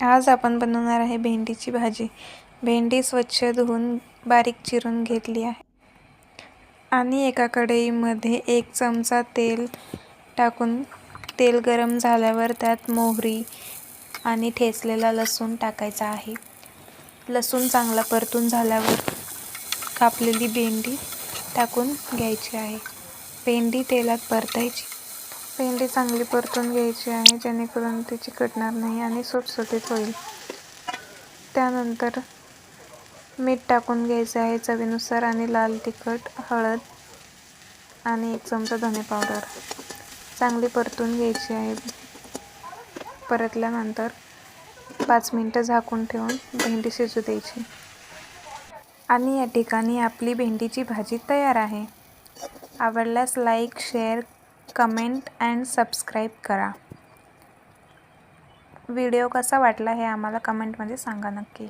आज आपण बनवणार आहे भेंडीची भाजी. भेंडी स्वच्छ धुवून बारीक चिरून घेतली आहे आणि एका कढईमध्ये 1 चमचा तेल टाकून तेल गरम झाल्यावर त्यात मोहरी आणि ठेचलेला लसूण टाकायचा आहे. लसूण चांगला परतून झाल्यावर कापलेली भेंडी टाकून घ्यायची आहे. भेंडी तेलात परतायची. भेंडी चांगली परतून घ्यायची आहे जेणेकरून ती चिकटणार नाही आणि सुटसुटीत होईल. त्यानंतर मीठ टाकून घ्यायचे आहे चवीनुसार आणि लाल तिखट, हळद आणि 1 चमचा धने पावडर चांगली परतून घ्यायची आहे. परतल्यानंतर 5 मिनिटं झाकून ठेवून भेंडी शिजू द्यायची. आणि या ठिकाणी आपली भेंडीची भाजी तयार आहे. आवडल्यास like, share, comment and subscribe करा. व्हिडिओ कसा वाटला हे आम्हाला कमेंटमध्ये सांगा नक्की.